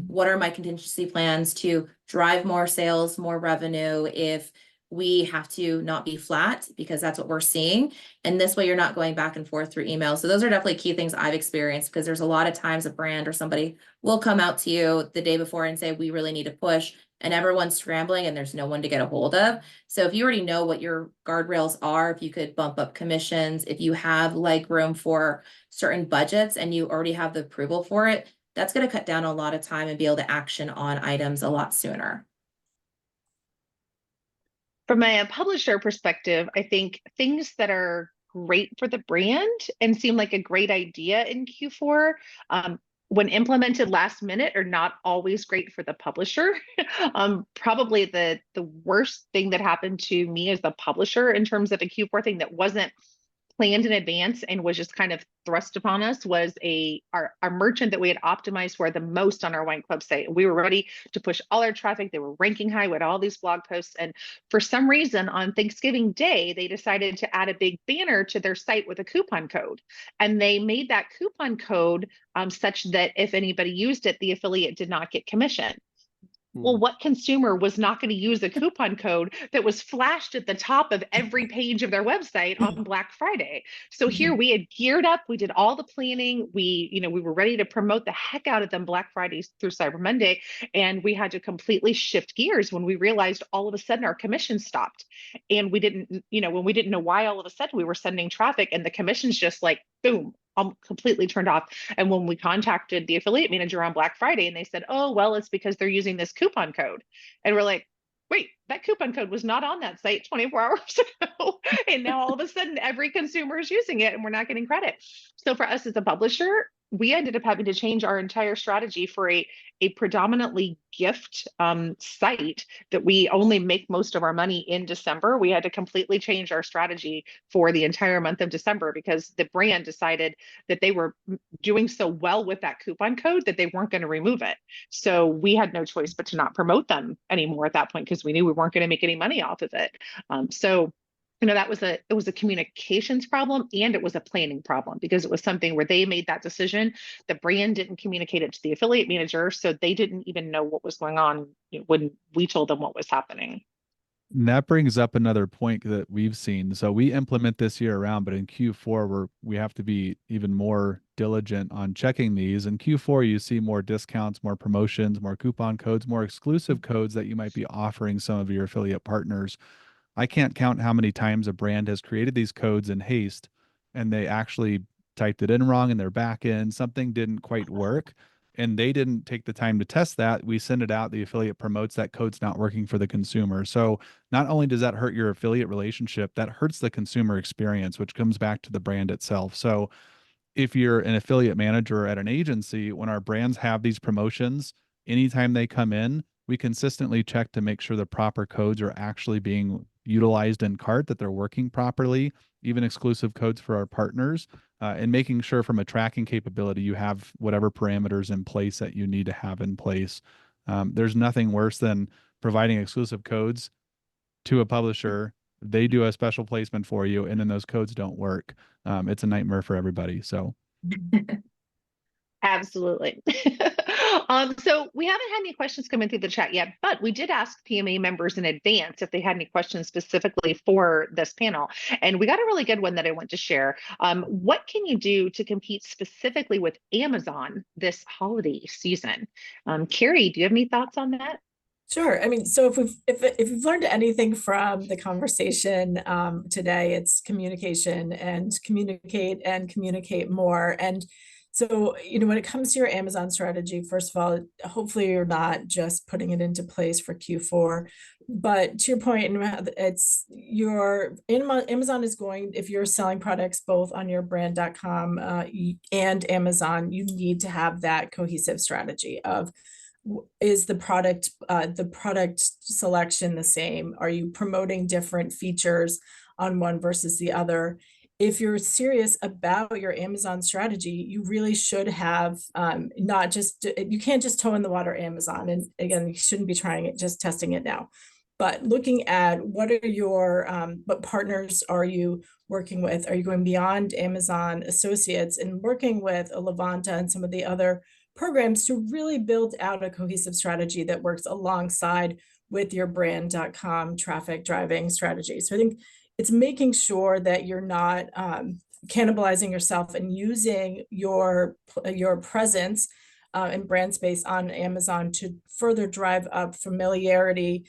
What are my contingency plans to drive more sales, more revenue if we have to not be flat, because that's what we're seeing. And this way you're not going back and forth through email. So those are definitely key things I've experienced, because there's a lot of times a brand or somebody will come out to you the day before and say, we really need to push, and everyone's scrambling and there's no one to get a hold of. So if you already know what your guardrails are, if you could bump up commissions, if you have leg room for certain budgets and you already have the approval for it, that's going to cut down a lot of time and be able to action on items a lot sooner. From a publisher perspective, I think things that are great for the brand and seem like a great idea in Q4, when implemented last minute, are not always great for the publisher. Probably the worst thing that happened to me as the publisher in terms of a Q4 thing that wasn't planned in advance and was just kind of thrust upon us was our merchant that we had optimized for the most on our wine club site. We were ready to push all our traffic. They were ranking high with all these blog posts. And for some reason on Thanksgiving Day, they decided to add a big banner to their site with a coupon code. And they made that coupon code such that if anybody used it, the affiliate did not get commission. Well, what consumer was not going to use a coupon code that was flashed at the top of every page of their website on Black Friday? So here we had geared up, we did all the planning, we were ready to promote the heck out of them Black Fridays through Cyber Monday, and we had to completely shift gears when we realized all of a sudden our commission stopped. And we didn't, when we didn't know why all of a sudden we were sending traffic and the commissions just like, boom, completely turned off. And when we contacted the affiliate manager on Black Friday and they said, oh, well, it's because they're using this coupon code. And we're like, wait, that coupon code was not on that site 24 hours ago. And now all of a sudden every consumer is using it and we're not getting credit. So for us as a publisher, we ended up having to change our entire strategy for a predominantly gift site that we only make most of our money in December. We had to completely change our strategy for the entire month of December because the brand decided that they were doing so well with that coupon code that they weren't going to remove it. So we had no choice but to not promote them anymore at that point because we knew we weren't going to make any money off of it. So that was it was a communications problem and it was a planning problem because it was something where they made that decision. The brand didn't communicate it to the affiliate manager, so they didn't even know what was going on when we told them what was happening. And that brings up another point that we've seen. So we implement this year round, but in Q4, we have to be even more diligent on checking these. In Q4, you see more discounts, more promotions, more coupon codes, more exclusive codes that you might be offering some of your affiliate partners. I can't count how many times a brand has created these codes in haste and they actually typed it in wrong in their back end. Something didn't quite work and they didn't take the time to test that. We send it out, the affiliate promotes, that code's not working for the consumer. So not only does that hurt your affiliate relationship, that hurts the consumer experience, which comes back to the brand itself. So if you're an affiliate manager at an agency, when our brands have these promotions, anytime they come in, we consistently check to make sure the proper codes are actually being utilized in cart, that they're working properly, even exclusive codes for our partners, and making sure from a tracking capability, you have whatever parameters in place that you need to have in place. There's nothing worse than providing exclusive codes to a publisher. They do a special placement for you, and then those codes don't work. It's a nightmare for everybody. So Absolutely. So we haven't had any questions come in through the chat yet, but we did ask PMA members in advance if they had any questions specifically for this panel. And we got a really good one that I want to share. What can you do to compete specifically with Amazon this holiday season? Kerry, do you have any thoughts on that? Sure. I mean, so if we've learned anything from the conversation today, it's communication and communicate more. And so, when it comes to your Amazon strategy, first of all, hopefully you're not just putting it into place for Q4, but to your point, it's your Amazon is going, if you're selling products both on your brand.com and Amazon, you need to have that cohesive strategy of, is the product selection the same? Are you promoting different features on one versus the other? If you're serious about your Amazon strategy, you really should have not just, you can't just toe in the water Amazon. And again, you shouldn't be trying it, just testing it now. But looking at what partners are you working with? Are you going beyond Amazon associates and working with a Levanta and some of the other programs to really build out a cohesive strategy that works alongside with your brand.com traffic driving strategy? So I think it's making sure that you're not cannibalizing yourself and using your presence and brand space on Amazon to further drive up familiarity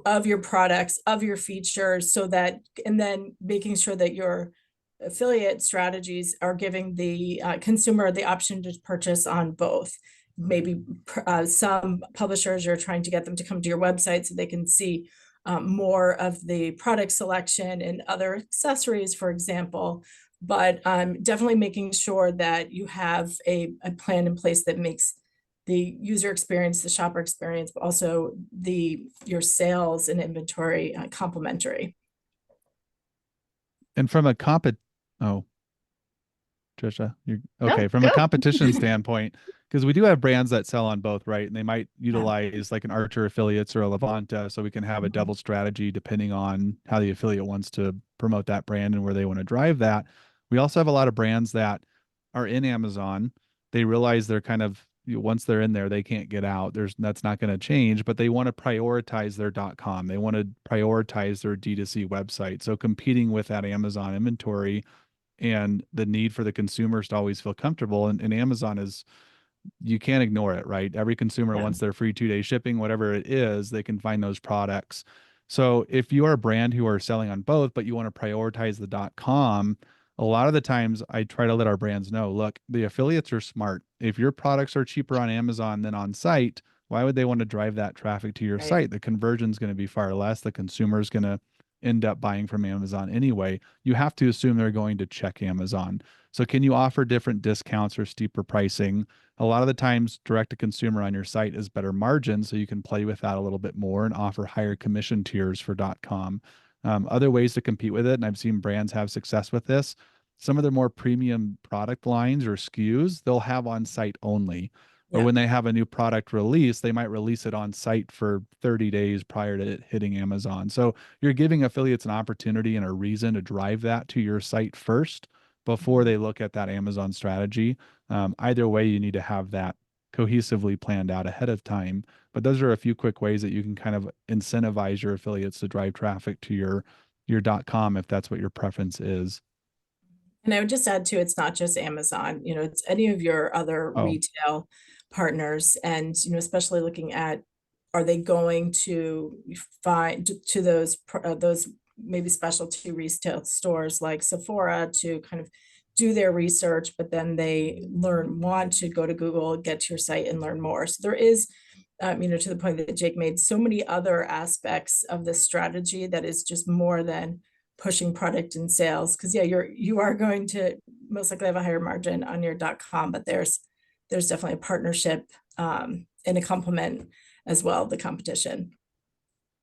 of your products, of your features, so that, and then making sure that your affiliate strategies are giving the consumer the option to purchase on both. Maybe some publishers, you're trying to get them to come to your website so they can see more of the product selection and other accessories, for example. But definitely making sure that you have a plan in place that makes the user experience, the shopper experience, but also your sales and inventory complementary. and from a Tricia, you're okay. From a competition standpoint, because we do have brands that sell on both, right? And they might utilize like an Archer Affiliates or a Levanta, so we can have a double strategy depending on how the affiliate wants to promote that brand and where they want to drive that. We also have a lot of brands that are in Amazon. They realize they're kind of, once they're in there, they can't get out. That's not going to change, but they want to prioritize their .com. They want to prioritize their D2C website. So competing with that Amazon inventory and the need for the consumers to always feel comfortable, and Amazon is, you can't ignore it, right? Every consumer wants their free 2-day shipping, whatever it is, they can find those products. So if you are a brand who are selling on both, but you want to prioritize the .com, a lot of the times I try to let our brands know, look, the affiliates are smart. If your products are cheaper on Amazon than on site, why would they want to drive that traffic to your Right. site? The conversion is going to be far less. The consumer is going to end up buying from Amazon anyway. You have to assume they're going to check Amazon. So can you offer different discounts or steeper pricing? A lot of the times direct to consumer on your site is better margin, so you can play with that a little bit more and offer higher commission tiers for .com. Other ways to compete with it, and I've seen brands have success with this. Some of their more premium product lines or SKUs, they'll have on site only. Or Yeah. when they have a new product release, they might release it on site for 30 days prior to it hitting Amazon. So you're giving affiliates an opportunity and a reason to drive that to your site first before they look at that Amazon strategy. Either way, you need to have that cohesively planned out ahead of time. But those are a few quick ways that you can kind of incentivize your affiliates to drive traffic to your .com if that's what your preference is. And I would just add too, it's not just Amazon, it's any of your other Oh. retail partners. And, especially looking at, are they going to find to those maybe specialty retail stores like Sephora to kind of do their research, but then they want to go to Google, get to your site and learn more. So there is, to the point that Jake made, so many other aspects of this strategy that is just more than pushing product and sales. Because you are going to most likely have a higher margin on your .com, but there's definitely a partnership and a complement as well, the competition.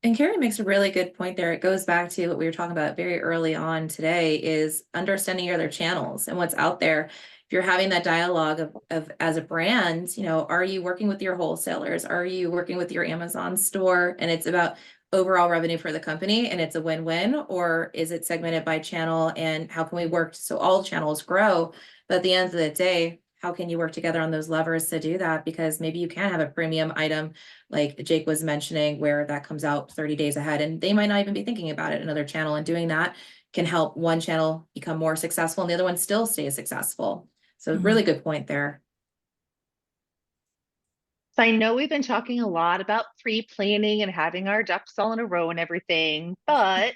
And Kerry makes a really good point there. It goes back to what we were talking about very early on today, is understanding your other channels and what's out there. If you're having that dialogue of as a brand, are you working with your wholesalers? Are you working with your Amazon store? And it's about overall revenue for the company and it's a win-win, or is it segmented by channel and how can we work so all channels grow? But at the end of the day, how can you work together on those levers to do that? Because maybe you can have a premium item like Jake was mentioning where that comes out 30 days ahead and they might not even be thinking about it. Another channel, and doing that can help one channel become more successful and the other one still stays successful. So really good point there. So I know we've been talking a lot about pre-planning and having our ducks all in a row and everything, but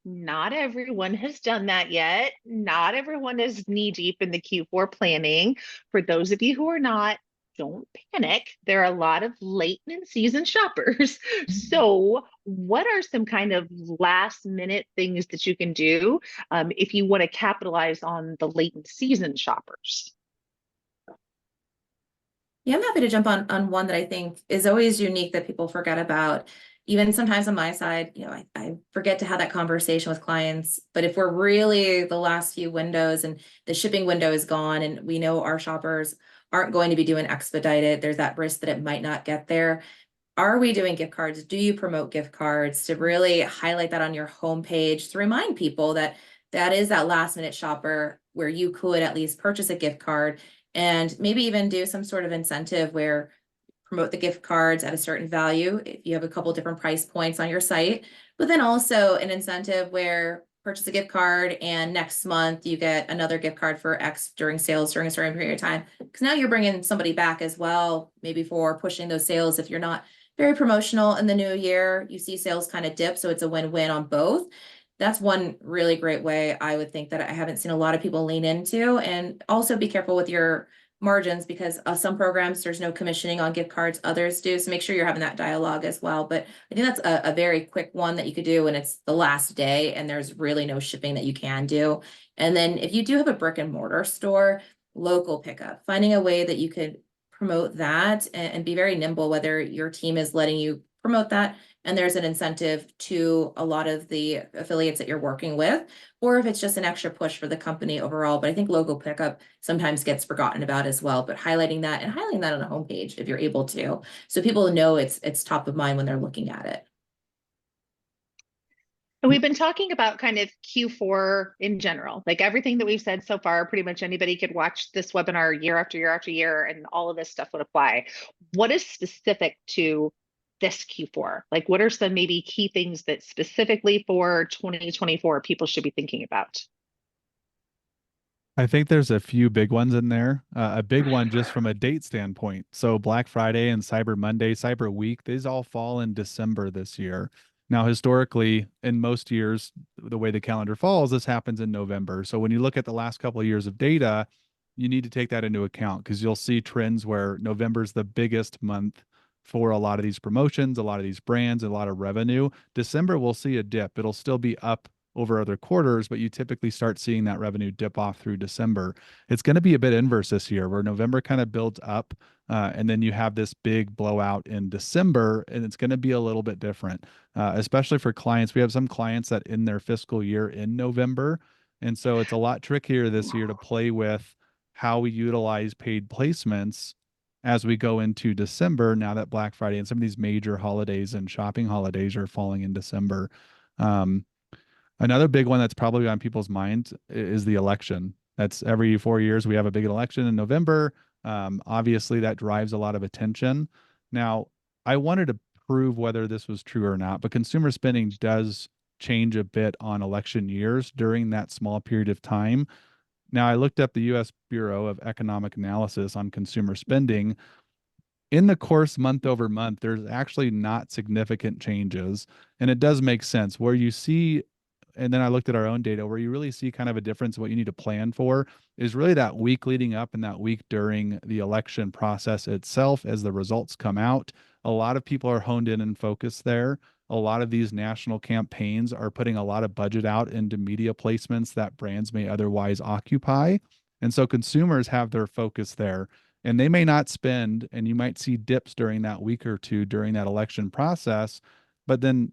not everyone has done that yet. Not everyone is knee deep in the Q4 planning. For those of you who are not, don't panic. There are a lot of late in season shoppers. So what are some kind of last minute things that you can do if you want to capitalize on the late in season shoppers? Yeah, I'm happy to jump on one that I think is always unique that people forget about. Even sometimes on my side, I forget to have that conversation with clients. But if we're really the last few windows and the shipping window is gone and we know our shoppers aren't going to be doing expedited, there's that risk that it might not get there. Are we doing gift cards? Do you promote gift cards to really highlight that on your homepage to remind people that that is that last minute shopper where you could at least purchase a gift card, and maybe even do some sort of incentive where promote the gift cards at a certain value if you have a couple different price points on your site, but then also an incentive where purchase a gift card and next month you get another gift card for X during sales during a certain period of time. Because now you're bringing somebody back as well, maybe for pushing those sales. If you're not very promotional in the new year, you see sales kind of dip. So it's a win-win on both. That's one really great way I would think that I haven't seen a lot of people lean into. And also be careful with your margins, because some programs there's no commissioning on gift cards, others do. So make sure you're having that dialogue as well. But I think that's a very quick one that you could do when it's the last day and there's really no shipping that you can do. And then if you do have a brick and mortar store, local pickup, finding a way that you could promote that and be very nimble, whether your team is letting you promote that and there's an incentive to a lot of the affiliates that you're working with, or if it's just an extra push for the company overall. But I think local pickup sometimes gets forgotten about as well, but highlighting that on the homepage if you're able to, so people know it's top of mind when they're looking at it. And we've been talking about kind of Q4 in general, like everything that we've said so far. Pretty much anybody could watch this webinar year after year after year, and all of this stuff would apply. What is specific to this Q4? Like, what are some maybe key things that specifically for 2024 people should be thinking about? I think there's a few big ones in there. A big one just from a date standpoint. So Black Friday and Cyber Monday, Cyber Week, these all fall in December this year. Now, historically, in most years, the way the calendar falls, this happens in November. So when you look at the last couple of years of data, you need to take that into account, because you'll see trends where November is the biggest month for a lot of these promotions, a lot of these brands, a lot of revenue. December will see a dip. It'll still be up over other quarters, but you typically start seeing that revenue dip off through December. It's going to be a bit inverse this year, where November kind of builds up, and then you have this big blowout in December, and it's going to be a little bit different, especially for clients. We have some clients that end their fiscal year in November, and so it's a lot trickier this year to play with how we utilize paid placements as we go into December, now that Black Friday and some of these major holidays and shopping holidays are falling in December. Another big one that's probably on people's minds is the election. That's every 4 years we have a big election in November. Obviously, that drives a lot of attention. Now, I wanted to prove whether this was true or not, but consumer spending does change a bit on election years during that small period of time. Now, I looked up the U.S. Bureau of Economic Analysis on consumer spending. In the course month over month, there's actually not significant changes. And it does make sense where you see, and then I looked at our own data, where you really see kind of a difference in what you need to plan for is really that week leading up and that week during the election process itself as the results come out. A lot of people are honed in and focused there. A lot of these national campaigns are putting a lot of budget out into media placements that brands may otherwise occupy. And so consumers have their focus there, and they may not spend, and you might see dips during that week or two during that election process. But then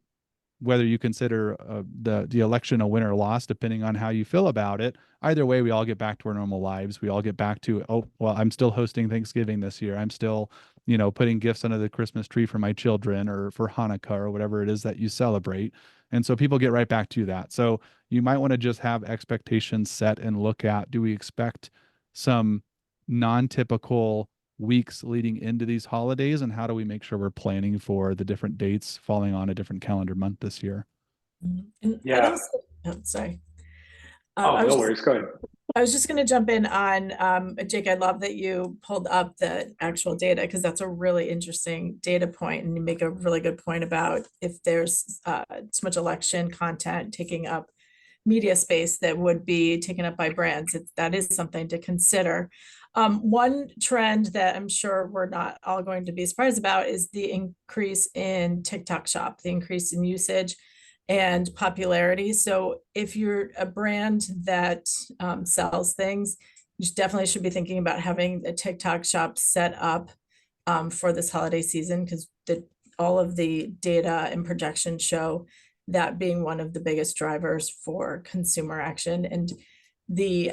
whether you consider the election a win or loss, depending on how you feel about it, either way, we all get back to our normal lives. We all get back to, oh, well, I'm still hosting Thanksgiving this year. I'm still, putting gifts under the Christmas tree for my children or for Hanukkah or whatever it is that you celebrate. And so people get right back to that. So you might want to just have expectations set and look at, do we expect some non-typical weeks leading into these holidays, and how do we make sure we're planning for the different dates falling on a different calendar month this year? And Yeah. Sorry. No worries. Go ahead. I was just going to jump in on, Jake, I love that you pulled up the actual data, because that's a really interesting data point, and you make a really good point about if there's so much election content taking up media space that would be taken up by brands. That is something to consider. One trend that I'm sure we're not all going to be surprised about is the increase in TikTok Shop, the increase in usage and popularity. So if you're a brand that sells things, you definitely should be thinking about having a TikTok Shop set up for this holiday season, because all of the data and projections show that being one of the biggest drivers for consumer action. And the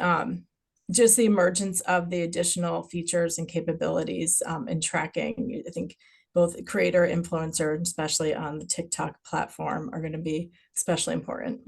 just the emergence of the additional features and capabilities and tracking, I think both creator, influencer, and especially on the TikTok platform, are going to be especially important.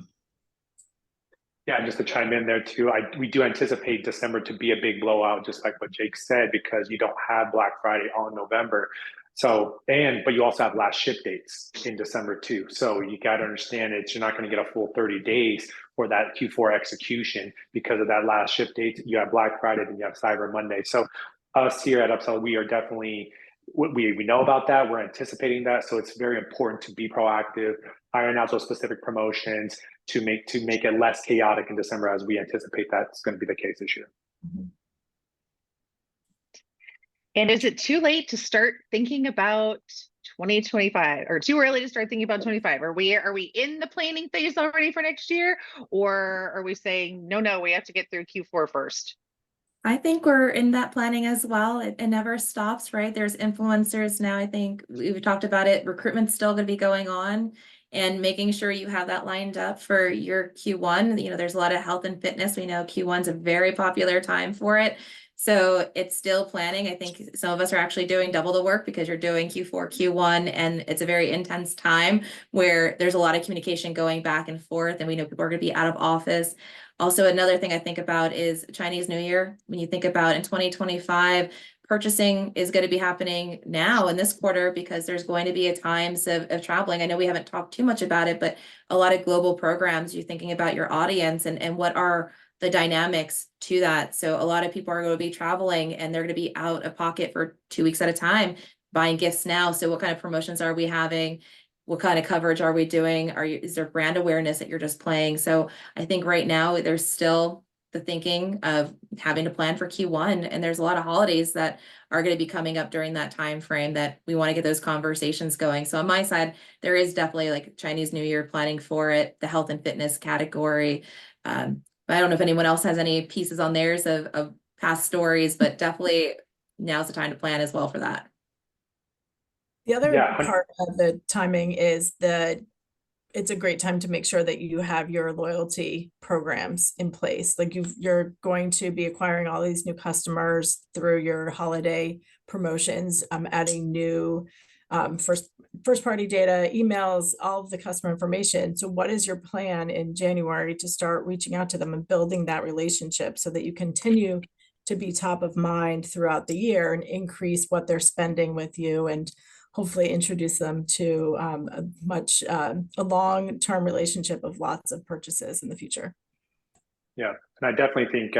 Yeah, just to chime in there too, we do anticipate December to be a big blowout, just like what Jake said, because you don't have Black Friday on November. So, but you also have last ship dates in December too. So you got to understand you're not going to get a full 30 days for that Q4 execution because of that last ship date. You have Black Friday, then you have Cyber Monday. So us here at Upsellit, we are definitely, we know about that. We're anticipating that. So it's very important to be proactive, iron out those specific promotions to make it less chaotic in December, as we anticipate that's going to be the case this year. Mm-hmm. And is it too late to start thinking about 2025, or too early to start thinking about 25? Are we in the planning phase already for next year, or are we saying, no, we have to get through Q4 first? I think we're in that planning as well. It never stops, right? There's influencers now. I think we've talked about it. Recruitment's still going to be going on, and making sure you have that lined up for your Q1. There's a lot of health and fitness. We know Q1's a very popular time for it. So it's still planning. I think some of us are actually doing double the work because you're doing Q4, Q1, and it's a very intense time where there's a lot of communication going back and forth, and we know people are going to be out of office. Also, another thing I think about is Chinese New Year. When you think about in 2025, purchasing is going to be happening now in this quarter because there's going to be times of traveling. I know we haven't talked too much about it, but a lot of global programs, you're thinking about your audience and what are the dynamics to that. So a lot of people are going to be traveling, and they're going to be out of pocket for 2 weeks at a time buying gifts now. So what kind of promotions are we having? What kind of coverage are we doing? Is there brand awareness that you're just playing? So I think right now there's still the thinking of having to plan for Q1. And there's a lot of holidays that are going to be coming up during that time frame that we want to get those conversations going. So on my side, there is definitely like Chinese New Year planning for it, the health and fitness category. But I don't know if anyone else has any pieces on theirs of past stories, but definitely now's the time to plan as well for that. The other Yeah. part of the timing is it's a great time to make sure that you have your loyalty programs in place. Like you're going to be acquiring all these new customers through your holiday promotions, adding new first party data, emails, all of the customer information. So what is your plan in January to start reaching out to them and building that relationship so that you continue to be top of mind throughout the year and increase what they're spending with you, and hopefully introduce them to a long-term relationship of lots of purchases in the future. Yeah, and I definitely think,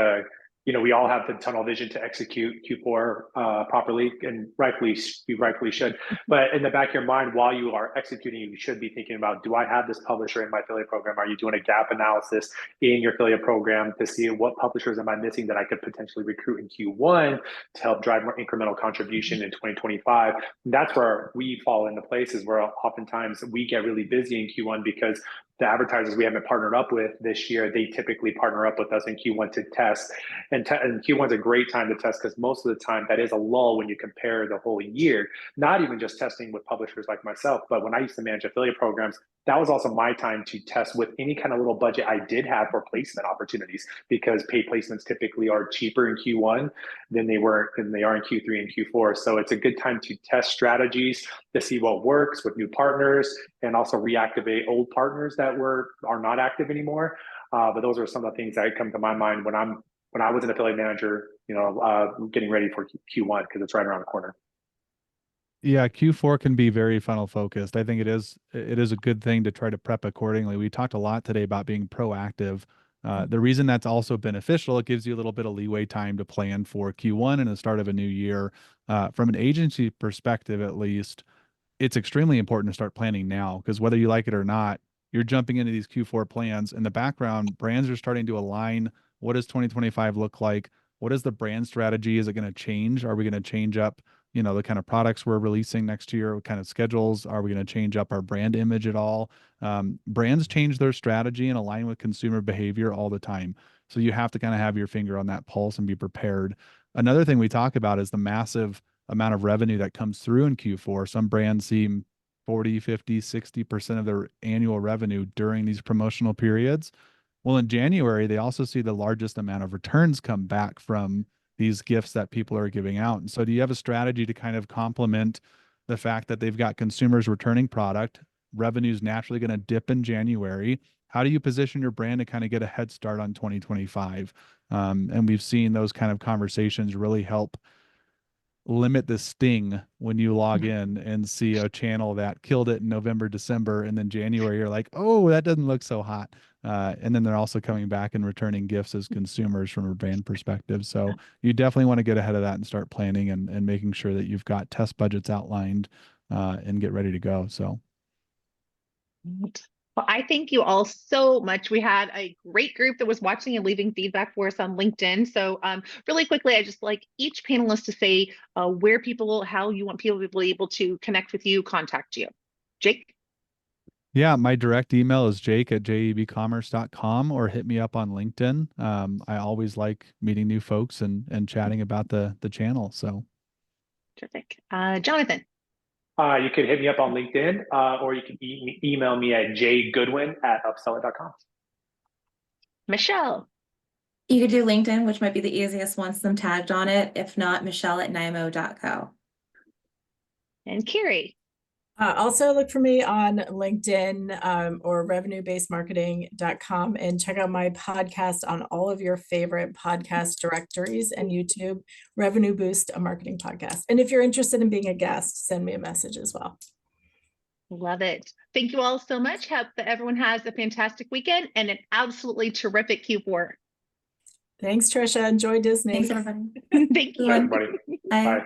we all have the tunnel vision to execute Q4 properly, and we rightfully should. But in the back of your mind, while you are executing, you should be thinking about, do I have this publisher in my affiliate program? Are you doing a gap analysis in your affiliate program to see what publishers am I missing that I could potentially recruit in Q1 to help drive more incremental contribution in 2025? And that's where we fall into places where oftentimes we get really busy in Q1 because the advertisers we haven't partnered up with this year, they typically partner up with us in Q1 to test. And Q1 is a great time to test because most of the time that is a lull when you compare the whole year, not even just testing with publishers like myself, but when I used to manage affiliate programs, that was also my time to test with any kind of little budget I did have for placement opportunities, because paid placements typically are cheaper in Q1 than they are in Q3 and Q4. So it's a good time to test strategies to see what works with new partners and also reactivate old partners that are not active anymore. But those are some of the things that come to my mind when I was an affiliate manager, getting ready for Q1 because it's right around the corner. Yeah, Q4 can be very funnel focused. I think it is a good thing to try to prep accordingly. We talked a lot today about being proactive. The reason that's also beneficial, it gives you a little bit of leeway time to plan for Q1 and the start of a new year. From an agency perspective, at least, it's extremely important to start planning now, because whether you like it or not, you're jumping into these Q4 plans. In the background, brands are starting to align. What does 2025 look like? What is the brand strategy? Is it going to change? Are we going to change up, the kind of products we're releasing next year? What kind of schedules? Are we going to change up our brand image at all? Brands change their strategy and align with consumer behavior all the time. So you have to kind of have your finger on that pulse and be prepared. Another thing we talk about is the massive amount of revenue that comes through in Q4. Some brands see 40, 50, 60% of their annual revenue during these promotional periods. Well, in January, they also see the largest amount of returns come back from these gifts that people are giving out. And so do you have a strategy to kind of complement the fact that they've got consumers returning product? Revenue's naturally going to dip in January. How do you position your brand to kind of get a head start on 2025? And we've seen those kind of conversations really help limit the sting when you log in and see a channel that killed it in November, December, and then January, you're like, oh, that doesn't look so hot. And then they're also coming back and returning gifts as consumers from a brand perspective. So you definitely want to get ahead of that and start planning and making sure that you've got test budgets outlined and get ready to go. So. Well, I thank you all so much. We had a great group that was watching and leaving feedback for us on LinkedIn. So really quickly, I just like each panelist to say how you want people to be able to connect with you, contact you. Jake? Yeah, my direct email is jake@JEBCommerce.com, or hit me up on LinkedIn. I always like meeting new folks and chatting about the channel. So. Terrific. Jonathan? You can hit me up on LinkedIn, or you can email me at jgoodwin@upsellit.com. Michelle? You could do LinkedIn, which might be the easiest once them tagged on it. If not, Michelle@NYMO.co. And Kerry? Also look for me on LinkedIn or revenuebasedmarketing.com, and check out my podcast on all of your favorite podcast directories and YouTube, Revenue Boost, a marketing podcast. And if you're interested in being a guest, send me a message as well. Love it. Thank you all so much. Hope that everyone has a fantastic weekend and an absolutely terrific Q4. Thanks, Tricia. Enjoy Disney. Thanks, everybody. Thank you. Everybody. Bye. Bye.